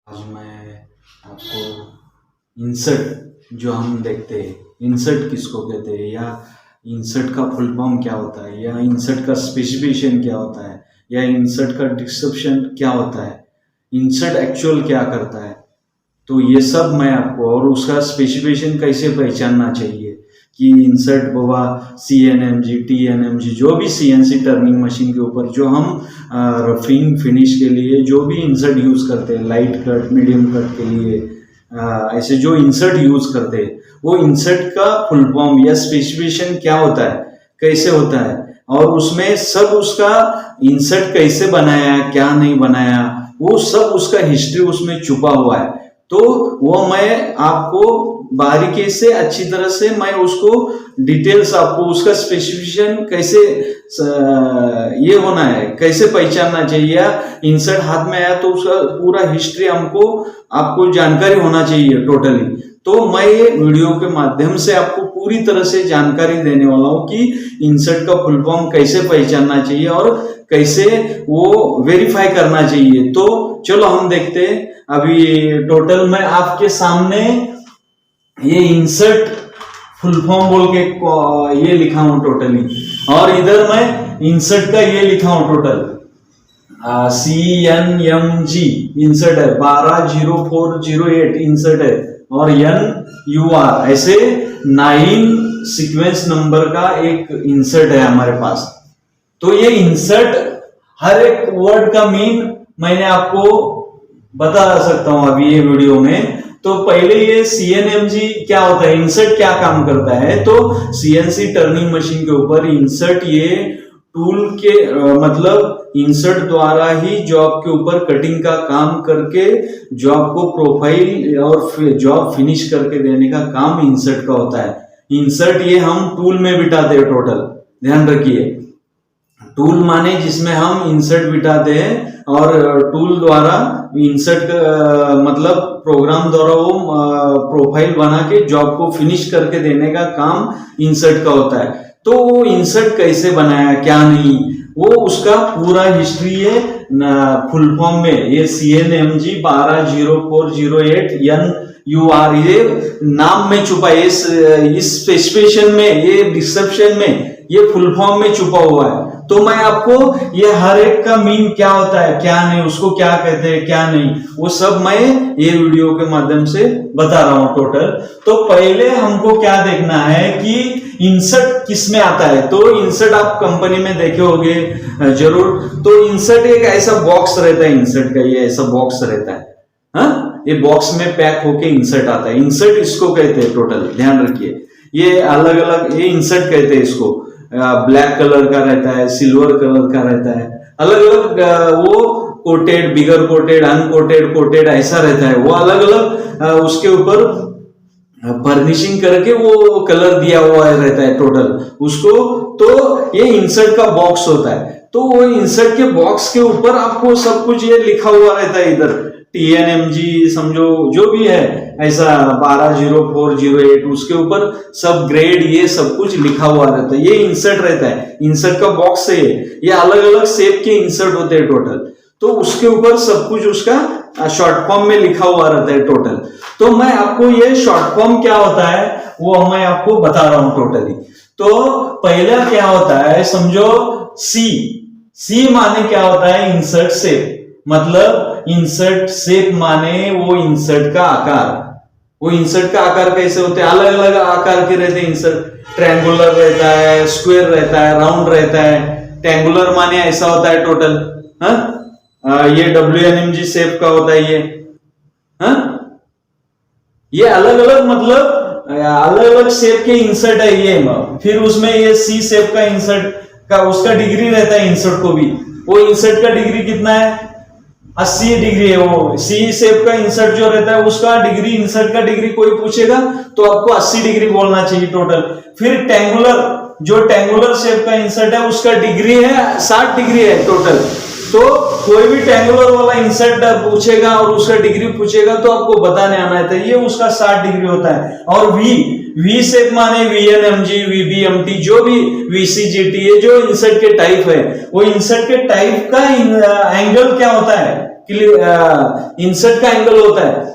आज मैं आपको इंसर्ट जो हम देखते हैं, इंसर्ट किसको कहते हैं, या इंसर्ट का फुल फॉर्म क्या होता है, या इंसर्ट का स्पेसिफिकेशन क्या होता है, या इंसर्ट का डिस्क्रिप्शन क्या होता है, इंसर्ट एक्चुअल क्या करता है, तो ये सब मैं आपको, और उसका स्पेसिफिकेशन कैसे पहचानना चाहिए कि इंसर्ट बाबा CNMG TNMG जो भी CNC टर्निंग मशीन के ऊपर जो हम रफिंग फिनिश के लिए जो भी इंसर्ट यूज करते हैं, लाइट कट मीडियम कट के लिए ऐसे जो इंसर्ट यूज करते हैं, वो इंसर्ट का फुल फॉर्म या स्पेसिफिकेशन क्या होता है, कैसे होता है, और उसमें सब उसका इंसर्ट कैसे बनाया, क्या नहीं बनाया, वो सब उसका हिस्ट्री उसमें छुपा हुआ है। तो वो मैं आपको बारीकी से अच्छी तरह से मैं उसको डिटेल्स आपको उसका स्पेसिफिकेशन कैसे ये होना है, कैसे पहचानना चाहिए, या इंसर्ट हाथ में आया तो उसका पूरा हिस्ट्री हमको आपको जानकारी होना चाहिए टोटली। तो मैं ये वीडियो के माध्यम से आपको पूरी तरह से जानकारी देने वाला हूँ कि इंसर्ट का फुल फॉर्म कैसे पहचानना चाहिए और कैसे वो वेरीफाई करना चाहिए। तो चलो हम देखते हैं। अभी टोटल मैं आपके सामने ये इंसर्ट फुल फॉर्म बोल के ये लिखा हूं टोटली, और इधर मैं इंसर्ट का ये लिखा हूं टोटल CNMG इंसर्ट है, 120408 इंसर्ट है, और NUR ऐसे 9 सीक्वेंस नंबर का एक इंसर्ट है हमारे पास। तो ये इंसर्ट हर एक वर्ड का मीन मैंने आपको बता सकता हूं अभी ये वीडियो में। तो पहले ये CNMG क्या होता है, इंसर्ट क्या काम करता है, तो CNC टर्निंग मशीन के ऊपर इंसर्ट ये टूल के मतलब इंसर्ट द्वारा ही जॉब के ऊपर कटिंग का काम करके जॉब को प्रोफाइल और जॉब फिनिश करके देने का काम इंसर्ट का होता है। इंसर्ट ये हम टूल में बिठाते हैं, टोटल ध्यान रखिए, टूल माने जिसमें हम इंसर्ट बिठाते हैं, और टूल द्वारा इंसर्ट मतलब प्रोग्राम द्वारा वो प्रोफाइल बना के जॉब को फिनिश करके देने का काम इंसर्ट का होता है। तो वो इंसर्ट कैसे बनाया क्या नहीं, वो उसका पूरा हिस्ट्री है फुल फॉर्म में। ये CNMG 120408 NUR ये नाम में छुपा है, इस स्पेसिफिकेशन में, ये डिस्क्रिप्शन में, ये फुल फॉर्म में छुपा हुआ है। तो मैं आपको ये हर एक का मीन क्या होता है क्या नहीं, उसको क्या कहते हैं क्या नहीं, वो सब मैं ये वीडियो के माध्यम से बता रहा हूं टोटल। तो पहले हमको क्या देखना है कि इंसर्ट किस में आता है। तो इंसर्ट आप कंपनी में देखे होंगे जरूर। तो इंसर्ट एक ऐसा बॉक्स रहता है, इंसर्ट का ये ऐसा बॉक्स रहता है, हाँ, ये बॉक्स में पैक होके इंसर्ट आता है। इंसर्ट इसको कहते हैं, टोटल ध्यान रखिए, ये अलग अलग ये इंसर्ट कहते हैं इसको। ब्लैक कलर का रहता है, सिल्वर कलर का रहता है, अलग अलग वो कोटेड, बिगर कोटेड, अनकोटेड, कोटेड ऐसा रहता है। वो अलग अलग उसके ऊपर फर्निशिंग करके वो कलर दिया हुआ रहता है टोटल उसको। तो ये इंसर्ट का बॉक्स होता है। तो वो इंसर्ट के बॉक्स के ऊपर आपको सब कुछ ये लिखा हुआ रहता है, इधर TNMG समझो जो भी है ऐसा 120408 उसके ऊपर सब ग्रेड ये सब कुछ लिखा हुआ रहता है। ये इंसर्ट रहता है, इंसर्ट का बॉक्स है ये अलग अलग शेप के इंसर्ट होते हैं टोटल। तो उसके ऊपर सब कुछ उसका शॉर्ट फॉर्म में लिखा हुआ रहता है टोटल। तो मैं आपको ये शॉर्ट फॉर्म क्या होता है वो मैं आपको बता रहा हूं टोटली। तो पहला क्या होता है समझो, C माने क्या होता है, इंसर्ट शेप, मतलब इंसर्ट शेप माने वो इंसर्ट का आकार। वो इंसर्ट का आकार कैसे होते हैं, अलग अलग आकार के रहते हैं इंसर्ट। ट्रायंगुलर रहता है, स्क्वायर रहता है, राउंड रहता है। ट्रायंगुलर माने ऐसा होता है टोटल, हाँ, ये WNMG शेप का होता है ये, हाँ, ये अलग अलग मतलब अलग अलग शेप के इंसर्ट है ये। फिर उसमें ये C शेप का इंसर्ट का उसका डिग्री रहता है इंसर्ट को भी। वो इंसर्ट का डिग्री कितना है, 80 डिग्री है। वो C शेप का इंसर्ट जो रहता है उसका डिग्री, इंसर्ट का डिग्री कोई पूछेगा तो आपको 80 डिग्री बोलना चाहिए टोटल। फिर ट्रायंगुलर, जो ट्रायंगुलर शेप का इंसर्ट है उसका डिग्री है 60 डिग्री है टोटल। तो कोई भी ट्रायंगुलर वाला इंसर्ट पूछेगा और उसका डिग्री पूछेगा तो आपको बताने आना है, ये उसका 60 डिग्री होता है। और V शेप माने VNMG, VBMT, जो भी VCGT, ये जो इंसर्ट के टाइप है, वो इंसर्ट के टाइप का एंगल क्या होता है, इंसर्ट का एंगल होता है,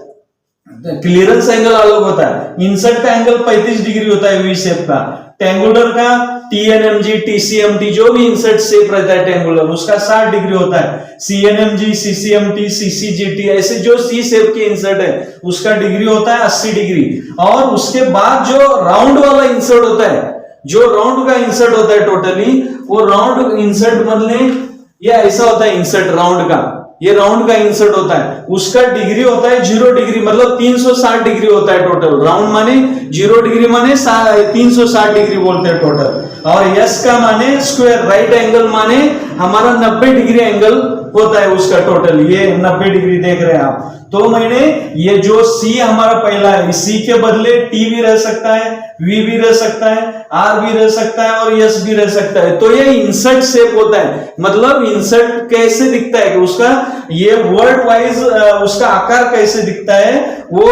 क्लियरेंस एंगल अलग होता है। इंसर्ट का एंगल 35 डिग्री होता है वी शेप का, टेंगुलर का TNMG TCMT जो भी इंसर्ट शेप रहता है टेंगुलर उसका 60 डिग्री होता है। CNMG CCMT CCGT ऐसे जो सी शेप के इंसर्ट है उसका डिग्री होता है 80 डिग्री। और उसके बाद जो राउंड वाला इंसर्ट होता है, जो राउंड का इंसर्ट होता है टोटली, वो राउंड इंसर्ट मतलब ये ऐसा होता है इंसर्ट राउंड का, ये राउंड का इंसर्ट होता है, उसका डिग्री होता है 0 डिग्री, मतलब 360 डिग्री होता है टोटल। राउंड माने 0 डिग्री माने 360 डिग्री बोलते हैं टोटल। और यस का माने स्क्वायर, राइट एंगल माने हमारा 90 डिग्री एंगल होता है उसका टोटल, ये 90 डिग्री देख रहे हैं आप। तो मैंने ये जो सी हमारा पहला है, सी के बदले टी भी रह सकता है, वी भी रह सकता है, आर भी रह सकता है और यस भी रह सकता है। तो ये इंसर्ट शेप होता है, मतलब इंसर्ट कैसे दिखता है कि उसका ये वर्ड वाइज उसका आकार कैसे दिखता है वो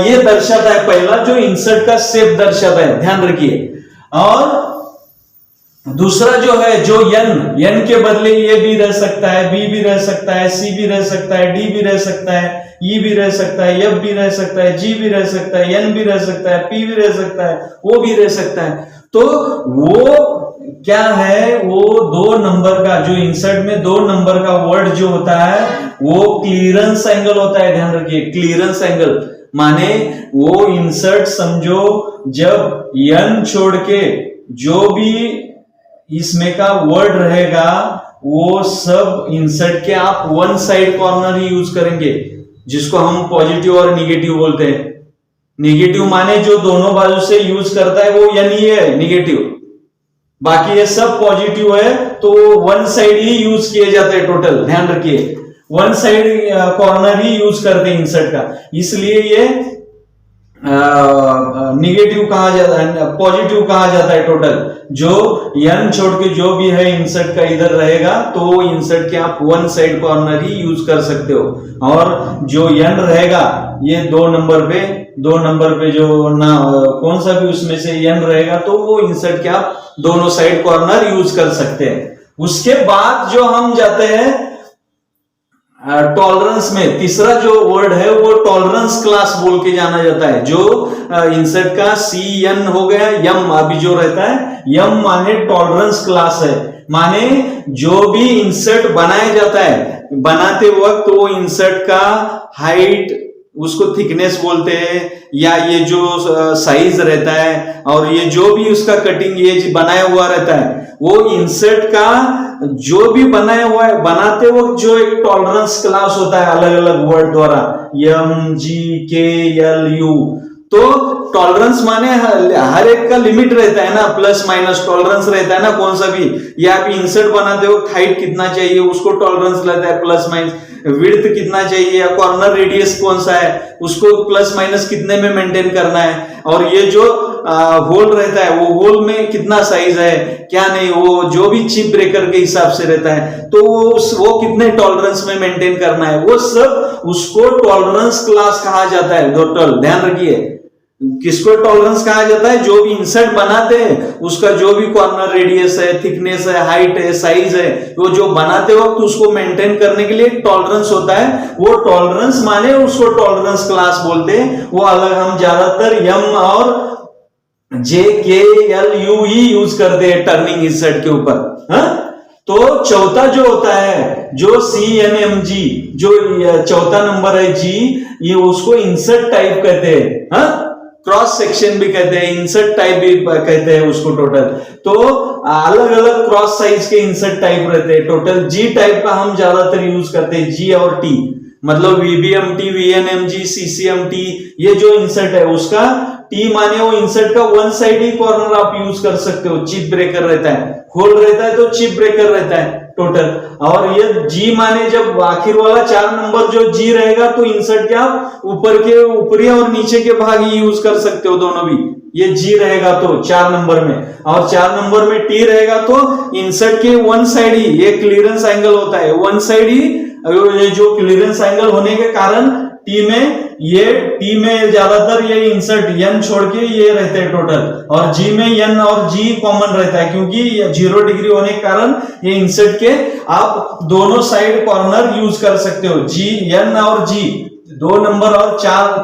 ये दर्शाता है। पहला जो इंसर्ट का शेप दर्शाता है, ध्यान रखिए। और दूसरा जो है जो एन के बदले ये भी रह सकता है, बी भी रह सकता है, सी भी रह सकता है, डी भी रह सकता है, ई भी रह सकता है, एफ भी रह सकता है, जी भी रह सकता है, एन भी रह सकता है, पी भी रह सकता है, ओ भी रह सकता है। तो वो क्या है, वो 2 नंबर का जो इंसर्ट में 2 नंबर का वर्ड जो होता है वो क्लियरेंस एंगल होता है। ध्यान रखिए, क्लियरेंस एंगल माने वो इंसर्ट समझो जब एन छोड़ के जो भी इसमें का वर्ड रहेगा वो सब इंसर्ट के आप वन साइड कॉर्नर ही यूज करेंगे, जिसको हम पॉजिटिव और निगेटिव बोलते हैं। निगेटिव माने जो दोनों बाजू से यूज करता है वो यानी है निगेटिव, बाकी ये सब पॉजिटिव है तो वन साइड ही यूज किए जाते हैं टोटल। ध्यान रखिए, वन साइड कॉर्नर ही यूज करते हैं इंसर्ट का, इसलिए ये निगेटिव कहा जाता है, पॉजिटिव कहा जाता है टोटल। जो एन छोड़ के जो भी है इंसर्ट का इधर रहेगा तो इंसर्ट के आप वन साइड कॉर्नर ही यूज कर सकते हो। और जो एन रहेगा ये 2 नंबर पे जो ना कौन सा भी उसमें से एन रहेगा तो वो इंसर्ट के आप दोनों साइड कॉर्नर यूज कर सकते हैं। उसके बाद जो हम जाते हैं टॉलरेंस में, तीसरा जो वर्ड है वो टॉलरेंस क्लास बोल के जाना जाता है। जो इंसर्ट का सी एन हो गया, यम अभी जो रहता है, यम माने टॉलरेंस क्लास है, माने जो भी इंसर्ट बनाया जाता है बनाते वक्त वो इंसर्ट का हाइट उसको थिकनेस बोलते हैं, या ये जो साइज रहता है और ये जो भी उसका कटिंग एज बनाया हुआ रहता है वो इंसर्ट का जो भी बनाया हुआ है बनाते वक्त जो एक टॉलरेंस क्लास होता है अलग अलग वर्ड द्वारा, एम जी के एल यू। तो टॉलरेंस माने हर एक का लिमिट रहता है ना, प्लस माइनस टॉलरेंस रहता है ना कौन सा भी, या आप इंसर्ट बनाते वक्त हाइट कितना चाहिए उसको टॉलरेंस रहता है प्लस माइनस, विड्थ कितना चाहिए या कॉर्नर रेडियस कौन सा है उसको प्लस माइनस कितने में मेंटेन करना है, और ये जो होल रहता है वो होल में कितना साइज है क्या नहीं, वो जो भी चिप ब्रेकर के हिसाब से रहता है तो वो कितने टॉलरेंस में मेंटेन करना है, वो सब उसको टॉलरेंस क्लास कहा जाता है टोटल। ध्यान रखिए किसको टॉलरेंस कहा जाता है, जो भी इंसर्ट बनाते हैं उसका जो भी कॉर्नर रेडियस है, थिकनेस है, हाइट है, साइज है, वो जो बनाते वक्त उसको मेंटेन करने के लिए टॉलरेंस होता है। वो टॉलरेंस माने उसको टॉलरेंस क्लास बोलते हैं। वो अलग हम ज्यादातर एम और जे के एल यू ही यूज करते हैं टर्निंग इंसर्ट के ऊपर। तो चौथा जो होता है जो सी एन एम जी, जो चौथा नंबर है जी, ये उसको इंसर्ट टाइप कहते हैं, क्रॉस सेक्शन भी कहते हैं, इंसर्ट टाइप भी कहते हैं उसको टोटल। तो अलग अलग क्रॉस साइज के इंसर्ट टाइप रहते हैं टोटल। जी टाइप का हम ज्यादातर यूज करते हैं, जी और टी, मतलब वीबीएमटी, वीएनएमजी, सीसीएमटी, ये जो इंसर्ट है उसका टी माने वो इंसर्ट का वन साइड ही कॉर्नर आप यूज कर सकते हो, चिप ब्रेकर रहता है, होल रहता है तो चिप ब्रेकर रहता है टोटल। और ये जी माने जब आखिर वाला 4 नंबर जो जी रहेगा तो इंसर्ट के आप ऊपर के ऊपरी और नीचे के भाग ही यूज कर सकते हो दोनों भी। ये जी रहेगा तो 4 नंबर में, और 4 नंबर में टी रहेगा तो इंसर्ट के वन साइड ही ये क्लियरेंस एंगल होता है, वन साइड ही। ये जो क्लियरेंस एंगल होने के कारण टी में ज्यादातर ये इंसर्ट n छोड़ के ये रहते हैं टोटल, और g में n और g कॉमन रहता है क्योंकि 0 डिग्री होने के कारण ये इंसर्ट के आप दोनों साइड कॉर्नर यूज कर सकते हो। g n और g 2 नंबर और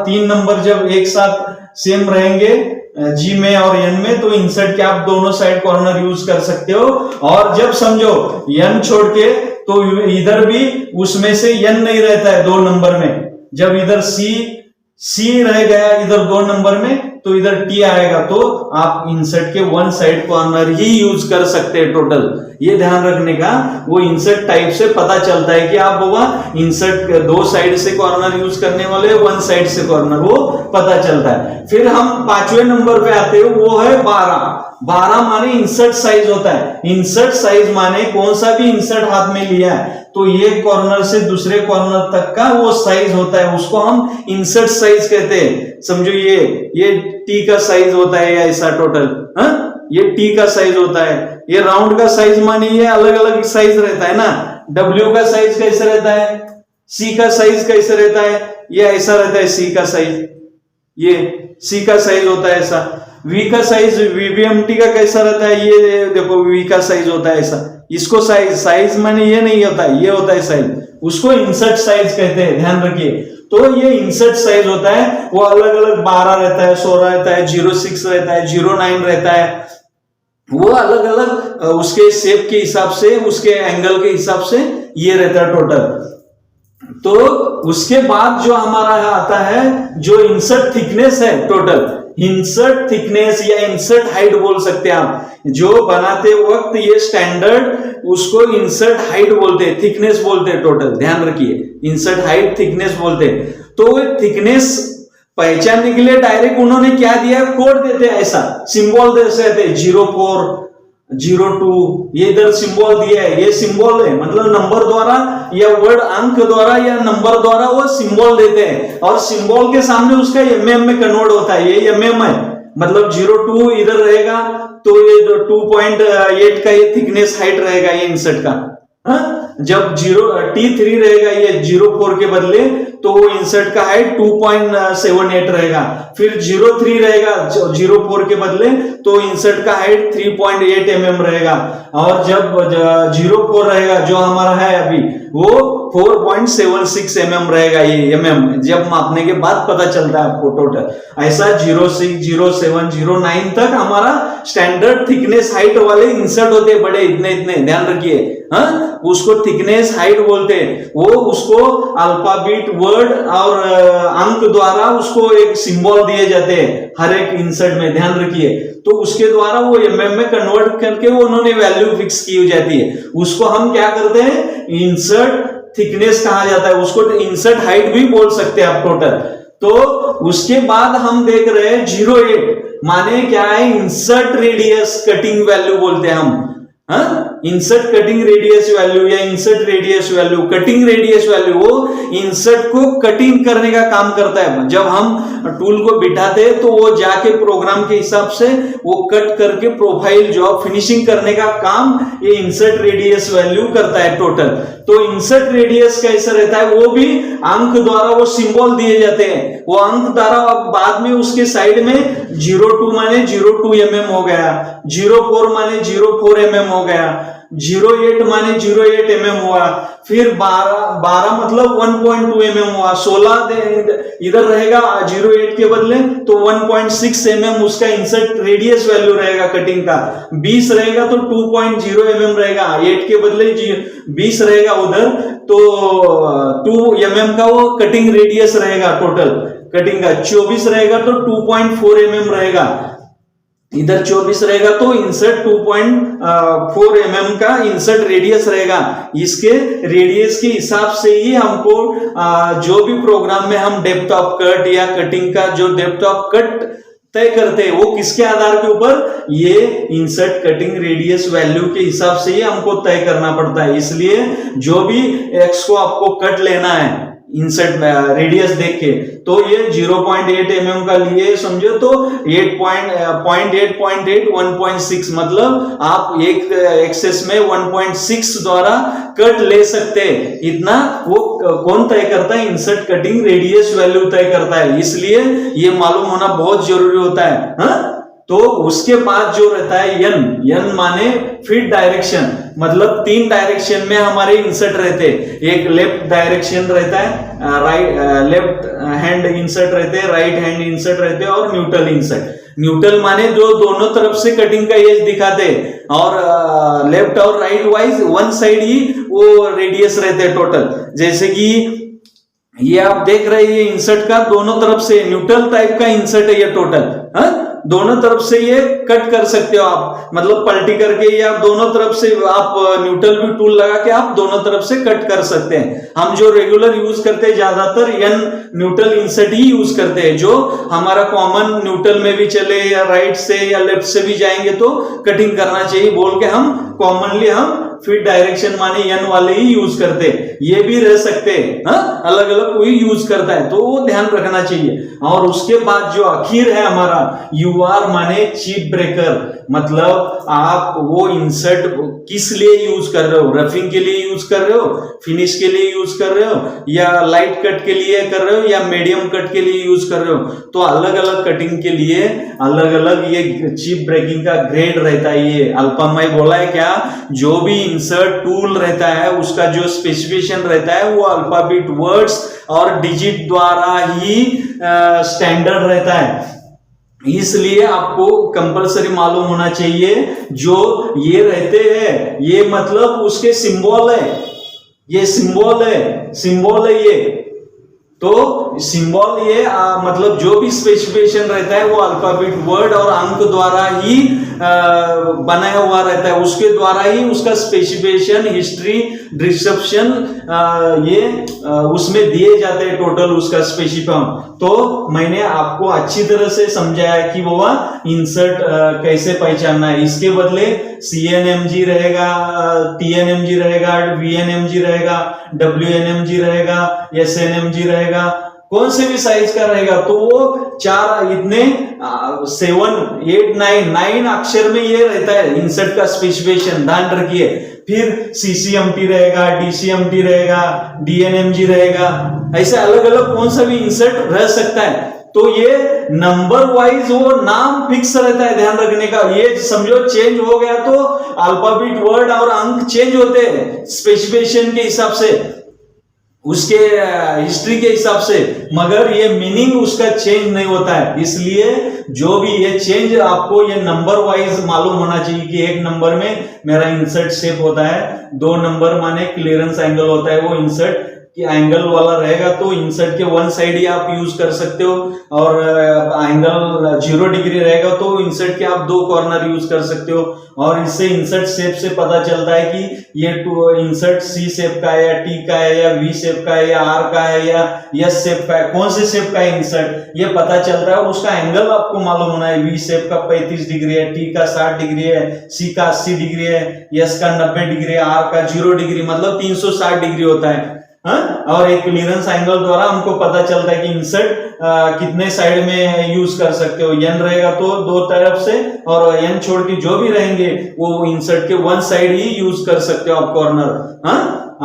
3 नंबर जब एक साथ सेम रहेंगे जी में और एन में, तो इंसर्ट के आप दोनों साइड कॉर्नर यूज कर सकते हो। और जब समझो एन छोड़ के तो इधर भी उसमें से एन नहीं रहता है 2 नंबर में, जब इधर सी रह गया इधर 2 नंबर में तो इधर टी आएगा, तो आप इंसर्ट के 1 साइड कॉर्नर ही यूज कर सकते हैं टोटल। ये ध्यान रखने का, वो इंसर्ट टाइप से पता चलता है कि आप बाबा इंसर्ट 2 साइड से कॉर्नर यूज करने वाले 1 साइड से कॉर्नर, वो पता चलता है। फिर हम 5वें नंबर पे आते हैं, वो है 12 माने इंसर्ट साइज होता है। इंसर्ट साइज माने कौन सा भी इंसर्ट हाथ में लिया है तो ये कॉर्नर से दूसरे कॉर्नर तक का वो साइज होता है, उसको हम इंसर्ट साइज कहते हैं। समझो ये टी का साइज होता है ऐसा टोटल, ये टी का साइज होता है। ये राउंड का साइज माने ये अलग अलग साइज रहता है ना, डब्ल्यू का साइज कैसे रहता है, सी का साइज कैसे रहता है, ये ऐसा रहता है सी का साइज, ये सी का साइज होता है ऐसा। वी का साइज वीवीएमटी का कैसा रहता है, ये देखो वी का साइज होता है ऐसा। इसको साइज माने ये नहीं होता है, ये होता है साइज, उसको इंसर्ट साइज कहते हैं, ध्यान रखिए। तो ये इंसर्ट साइज होता है, वो अलग अलग 12 रहता है, 16 रहता है, 06 रहता है, 09 रहता है, वो अलग अलग उसके शेप के हिसाब से, उसके एंगल के हिसाब से ये रहता है टोटल। तो उसके बाद जो हमारा आता है जो इंसर्ट थिकनेस है टोटल, इंसर्ट थिकनेस या इंसर्ट हाइट बोल सकते हैं आप, जो बनाते वक्त ये स्टैंडर्ड उसको इंसर्ट हाइट बोलते हैं, थिकनेस बोलते हैं टोटल, ध्यान रखिए। इंसर्ट हाइट थिकनेस बोलते हैं। तो थिकनेस पहचानने के लिए डायरेक्ट उन्होंने क्या दिया, कोड देते हैं, ऐसा सिंबल दे देते, 04 02, ये इधर सिंबल दिया है, ये सिंबल है, मतलब नंबर द्वारा या वर्ड अंक द्वारा या नंबर द्वारा वो सिंबल देते हैं, और सिंबल के सामने उसका एमएम में कन्वर्ट होता है, ये एमएम है, मतलब 02 इधर रहेगा तो ये 2.8 का ये थिकनेस हाइट रहेगा ये इंसर्ट का। जब T3 रहेगा ये 04 के बदले तो वो इंसर्ट का हाइट 2.78 रहेगा। फिर 03 रहेगा 04 के बदले तो इंसर्ट का हाइट 3.8 mm रहेगा। और जब 04 रहेगा जो हमारा है अभी वो 4.76 mm रहेगा। ये mm जब मापने के बाद पता चलता है आपको टोटल। ऐसा 06, 07, 09 तक हमारा स्टैंडर्ड थिकनेस हाइट वाले इंसर्ट होते बड़े इतने इतने, ध्यान रखिए। उसको थिकनेस हाइट बोलते हैं। वो उसको अल्फाबेट वर्ड और अंक द्वारा उसको एक सिंबल दिए जाते हैं हर एक इंसर्ट में, ध्यान रखिए। तो उसके द्वारा वो एमएम में कन्वर्ट करके वो उन्होंने वैल्यू फिक्स की हो जाती है। उसको हम क्या करते हैं, इंसर्ट थिकनेस कहा जाता है, उसको इंसर्ट हाइट भी बोल सकते हैं आप टोटल। तो उसके बाद हम देख रहे हैं 08 माने क्या है, इंसर्ट रेडियस कटिंग वैल्यू बोलते हैं हम। इंसर्ट कटिंग रेडियस वैल्यू या insert radius value, cutting radius value वो इंसर्ट को कटिंग करने का काम करता है। जब हम टूल को बिठाते हैं तो वो जाके प्रोग्राम के हिसाब से वो कट करके प्रोफाइल जॉब फिनिशिंग करने का काम ये इंसर्ट रेडियस वैल्यू करता है टोटल। तो इंसर्ट रेडियस कैसा रहता है, वो भी अंक द्वारा वो सिंबल दिए जाते हैं। वो अंक द्वारा बाद में उसके साइड में 02 माने 02 mm हो गया, 04 माने 04 mm हो गया, 08 माने 08 mm हुआ, फिर 12 मतलब 1.2 mm हुआ, 16 इधर रहेगा 08 के बदले तो 1.6 mm उसका इंसर्ट रेडियस वैल्यू रहेगा कटिंग का। 20 रहेगा तो 2.0 mm रहेगा, 8 के बदले 20 रहेगा उधर तो 2 mm का वो कटिंग रेडियस रहेगा टोटल कटिंग का। 24 रहेगा तो 2.4 mm रहेगा, इधर 24 रहेगा तो इंसर्ट 2.4 mm का इंसर्ट रेडियस रहेगा। इसके रेडियस के हिसाब से ही हमको जो भी प्रोग्राम में हम डेप्थ ऑफ कट या कटिंग का जो डेप्थ ऑफ कट तय करते हैं वो किसके आधार के ऊपर, ये इंसर्ट कटिंग रेडियस वैल्यू के हिसाब से ही हमको तय करना पड़ता है। इसलिए जो भी एक्स को आपको कट लेना है इंसर्ट रेडियस देख के, तो ये 0.8 mm का लिए समझो तो 0.8 1.6 मतलब आप एक एक्सेस में 1.6 द्वारा कट ले सकते हैं। इतना वो कौन तय करता है? इंसर्ट कटिंग रेडियस वैल्यू तय करता है, इसलिए ये मालूम होना बहुत जरूरी होता है। हाँ? तो उसके बाद जो रहता है यन माने फीड डायरेक्शन, मतलब 3 डायरेक्शन में हमारे इंसर्ट रहते हैं। एक लेफ्ट डायरेक्शन रहता है, लेफ्ट हैंड इंसर्ट रहते हैं, राइट हैंड इंसर्ट रहते हैं, और न्यूट्रल इंसर्ट। न्यूट्रल माने जो दोनों तरफ से कटिंग का एज दिखाते हैं, और लेफ्ट और राइट वाइज वन साइड ही वो रेडियस रहते हैं टोटल। जैसे कि ये आप देख रहे हैं, ये इंसर्ट का दोनों तरफ से न्यूट्रल टाइप का इंसर्ट है ये टोटल। हाँ, दोनों तरफ से ये कट कर सकते हो आप, मतलब पलटी करके, या दोनों तरफ से आप न्यूट्रल भी टूल लगा के आप दोनों तरफ से कट कर सकते हैं। हम जो रेगुलर यूज करते हैं ज्यादातर यन न्यूट्रल इंसर्ट ही यूज करते हैं, जो हमारा कॉमन न्यूट्रल में भी चले या राइट से या लेफ्ट से भी जाएंगे तो कटिंग करना चाहिए बोल के हम कॉमनली हम फीड डायरेक्शन माने यन वाले ही यूज करते हैं। ये भी रह सकते हैं, अलग अलग कोई यूज करता है, तो वो ध्यान रखना चाहिए। और उसके बाद जो आखिर है हमारा यूआर माने चिप ब्रेकर, मतलब आप वो इंसर्ट किस लिए यूज कर रहे हो? रफिंग के लिए यूज कर रहे हो, फिनिश के लिए यूज कर रहे हो, या लाइट कट के लिए कर रहे हो, या मीडियम कट के लिए यूज कर रहे हो? तो अलग अलग कटिंग के लिए अलग अलग ये चिप ब्रेकिंग का ग्रेड रहता है। ये अल्फा मैं बोला है क्या, जो भी इंसर्ट टूल रहता है उसका जो स्पेसिफिकेशन रहता है वो अल्फाबेट वर्ड्स और डिजिट द्वारा ही स्टैंडर्ड रहता है। इसलिए आपको कंपलसरी मालूम होना चाहिए जो ये रहते हैं, ये मतलब उसके सिंबल है, ये सिंबल है ये। तो सिंबल ये मतलब जो भी स्पेसिफिकेशन रहता है वो अल्फाबेट वर्ड और अंक द्वारा ही बनाया हुआ रहता है, उसके द्वारा ही उसका स्पेसिफिकेशन, हिस्ट्री, डिस्क्रिप्शन ये उसमें दिए जाते हैं टोटल उसका स्पेसिफिकेशन। तो मैंने आपको अच्छी तरह से समझाया कि वो इंसर्ट कैसे पहचानना है। इसके बदले CNMG रहेगा, TNMG रहेगा, VNMG रहेगा, WNMG रहेगा, SNMG रहेगा, कौन से भी साइज का रहेगा तो वो 4 इतने 7 8 9 अक्षर में ये रहता है इंसर्ट का स्पेसिफिकेशन, ध्यान रखिए। फिर CCMT रहेगा, DCMT रहेगा, DNMG रहेगा, ऐसे अलग अलग कौन सा भी इंसर्ट रह सकता है। तो ये नंबर वाइज वो नाम फिक्स रहता है, ध्यान रखने का। ये समझो चेंज हो गया तो अल्फाबेट वर्ड और अंक चेंज होते हैं स्पेसिफिकेशन के हिसाब से, उसके हिस्ट्री के हिसाब से, मगर ये मीनिंग उसका चेंज नहीं होता है। इसलिए जो भी ये चेंज आपको ये नंबर वाइज मालूम होना चाहिए कि 1 नंबर में मेरा इंसर्ट शेप होता है, 2 नंबर माने क्लियरेंस एंगल होता है, वो इंसर्ट कि एंगल वाला रहेगा तो इंसर्ट के वन साइड ही आप यूज कर सकते हो, और एंगल 0 डिग्री रहेगा तो इंसर्ट के आप 2 कॉर्नर यूज कर सकते हो। और इससे इंसर्ट शेप से पता चलता है कि ये इंसर्ट C शेप का है या T का है या V शेप का है या R का है या S शेप का है, कौन से शेप का है इंसर्ट ये पता चलता है। उसका एंगल आपको मालूम होना है, V शेप का 35 डिग्री है, T का 60 डिग्री है, C का 80 डिग्री है, S का 90 डिग्री है, R का 0 डिग्री मतलब 360 डिग्री होता है। और एक क्लियरेंस एंगल द्वारा हमको पता चलता है कि इंसर्ट कितने साइड में यूज कर सकते हो। n रहेगा तो 2 तरफ से, और n छोड़ के जो भी रहेंगे वो इंसर्ट के वन साइड ही यूज कर सकते हो आप कॉर्नर।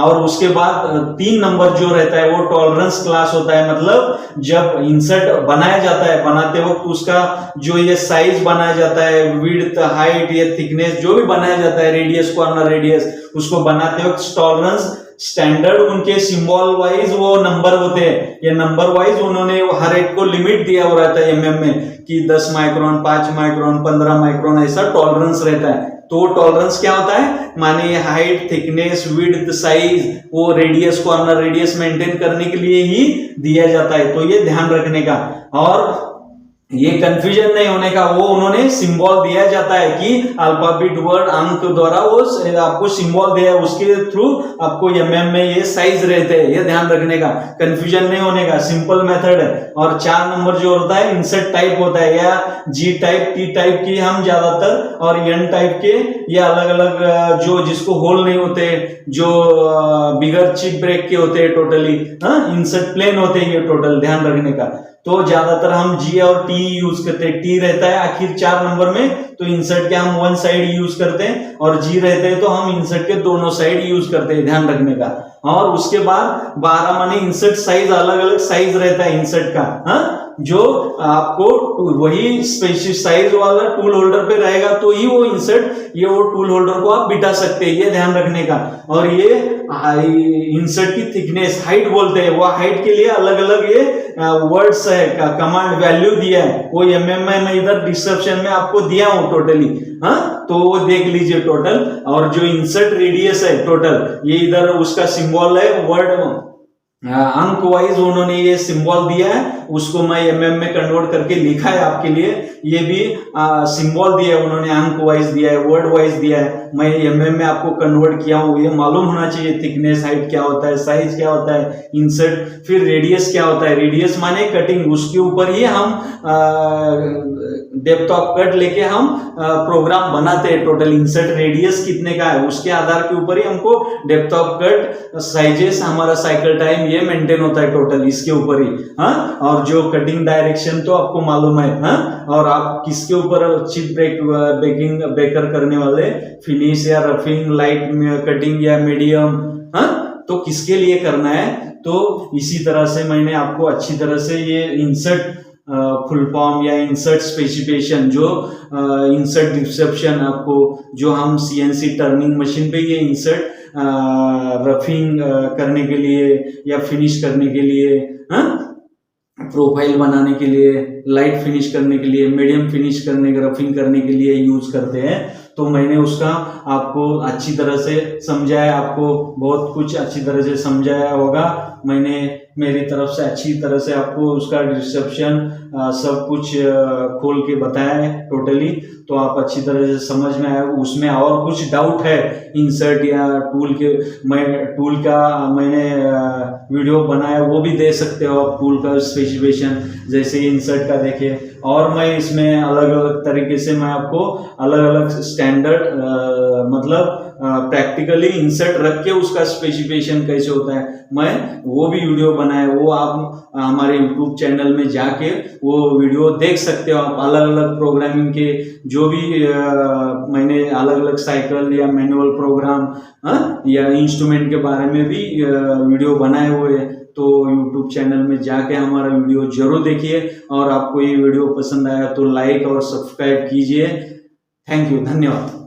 और उसके बाद 3 नंबर जो रहता है वो टॉलरेंस क्लास होता है, मतलब जब इंसर्ट बनाया जाता है, बनाते वक्त उसका जो ये साइज बनाया जाता है, विड्थ, हाइट, ये थिकनेस जो भी बनाया जाता है, रेडियस, कॉर्नर रेडियस, उसको बनाते वक्त टॉलरेंस स्टैंडर्ड उनके सिंबल वाइज वो नंबर होते हैं। ये नंबर वाइज उन्होंने हर एक को लिमिट दिया हुआ रहता है mm में कि 10 माइक्रोन, 5 माइक्रोन, 15 माइक्रोन ऐसा टॉलरेंस रहता है। तो टॉलरेंस क्या होता है, माने हाइट, थिकनेस, विड्थ, साइज, वो रेडियस, कॉर्नर रेडियस मेंटेन करने के लिए ही दिया जाता है। तो ये ध्यान रखने का। और ये कंफ्यूजन नहीं होने का, वो उन्होंने सिंबल दिया जाता है कि अल्फाबेट वर्ड अंक द्वारा वो आपको सिंबल दिया है, उसके थ्रू आपको एमएम में ये साइज रहते हैं, ये ध्यान रखने का, कंफ्यूजन नहीं होने का, सिंपल मेथड है। और 4 नंबर जो होता है इंसर्ट टाइप होता है, या जी टाइप टी टाइप की हम ज्यादातर, और एन टाइप के ये अलग अलग जो जिसको होल नहीं होते, जो बिगर चिप ब्रेक के होते हैं टोटली, इंसर्ट प्लेन होते हैं ये टोटल, ध्यान रखने का। तो ज्यादातर हम जी और टी यूज करते हैं, टी रहता है आखिर 4 नंबर में तो इंसर्ट के हम वन साइड यूज करते हैं, और जी रहते हैं तो हम इंसर्ट के दोनों साइड यूज करते हैं, ध्यान रखने का। और उसके बाद 12 माने इंसर्ट साइज, अलग अलग साइज रहता है इंसर्ट का, जो आपको वही स्पेसिफिक साइज वाला टूल होल्डर पे रहेगा तो ही वो इंसर्ट, ये वो टूल होल्डर को आप बिठा सकते हैं, ये ध्यान रखने का। और ये इंसर्ट की थिकनेस हाइट बोलते हैं, वो हाइट के लिए अलग अलग ये वर्ड्स है, कमांड वैल्यू दिया है, वो एमएम में इधर डिस्क्रिप्शन में आपको दिया हूं टोटली, तो वो देख लीजिए टोटल। और जो इंसर्ट रेडियस है टोटल, ये इधर उसका सिंबल है, वर्ड अंक वाइज उन्होंने ये सिंबल दिया है, उसको मैं एमएम में कन्वर्ट करके लिखा है आपके लिए। ये भी सिंबल दिया है उन्होंने, अंक वाइज दिया है, वर्ड वाइज दिया है, मैं एमएम में आपको कन्वर्ट किया हूँ। ये मालूम होना चाहिए थिकनेस, हाइट क्या होता है, साइज क्या होता है, इंसर्ट, फिर रेडियस क्या होता है, रेडियस माने कटिंग, उसके ऊपर ही हम डेप्थ ऑफ कट लेके हम प्रोग्राम बनाते हैं। टोटल इंसर्ट रेडियस कितने का है उसके आधार के ऊपर ही हमको डेप्थ ऑफ कट, साइजेस, हमारा साइकिल टाइम ये मेंटेन होता है टोटल इसके ऊपर ही। और जो कटिंग डायरेक्शन तो आपको मालूम है, और आप किसके ऊपर चिप बेकर करने वाले, फिनिश या रफिंग, लाइट कटिंग या मीडियम, तो किसके लिए करना है। तो इसी तरह से मैंने आपको अच्छी तरह से ये इंसर्ट फुल फॉर्म या इंसर्ट स्पेसिफिकेशन, जो इंसर्ट डिस्क्रिप्शन आपको, जो हम सीएनसी टर्निंग मशीन पे ये इंसर्ट रफिंग करने के लिए या फिनिश करने के लिए, प्रोफाइल बनाने के लिए, लाइट फिनिश करने के लिए, मीडियम फिनिश करने के, रफिंग करने के लिए यूज करते हैं। तो मैंने उसका आपको अच्छी तरह से समझाया, आपको बहुत कुछ अच्छी तरह से समझाया होगा मैंने, मेरी तरफ से अच्छी तरह से आपको उसका डिस्क्रिप्शन सब कुछ खोल के बताया है टोटली, तो आप अच्छी तरह से समझ में आए। उसमें और कुछ डाउट है इंसर्ट या टूल के, मैं टूल का मैंने वीडियो बनाया, वो भी दे सकते हो आप, टूल का स्पेसिफिकेशन जैसे इंसर्ट का देखिए। और मैं इसमें अलग अलग तरीके से मैं आपको अलग अलग स्टैंडर्ड मतलब प्रैक्टिकली इंसर्ट रख के उसका स्पेसिफिकेशन कैसे होता है, मैं वो भी वीडियो बनाया, वो आप हमारे यूट्यूब चैनल में जाके वो वीडियो देख सकते हो आप। अलग अलग प्रोग्रामिंग के जो भी मैंने अलग अलग साइकिल या मैनुअल प्रोग्राम या इंस्ट्रूमेंट के बारे में भी वीडियो बनाए हुए हैं, तो यूट्यूब चैनल में जाके हमारा वीडियो जरूर देखिए। और आपको ये वीडियो पसंद आया तो लाइक और सब्सक्राइब कीजिए। थैंक यू, धन्यवाद।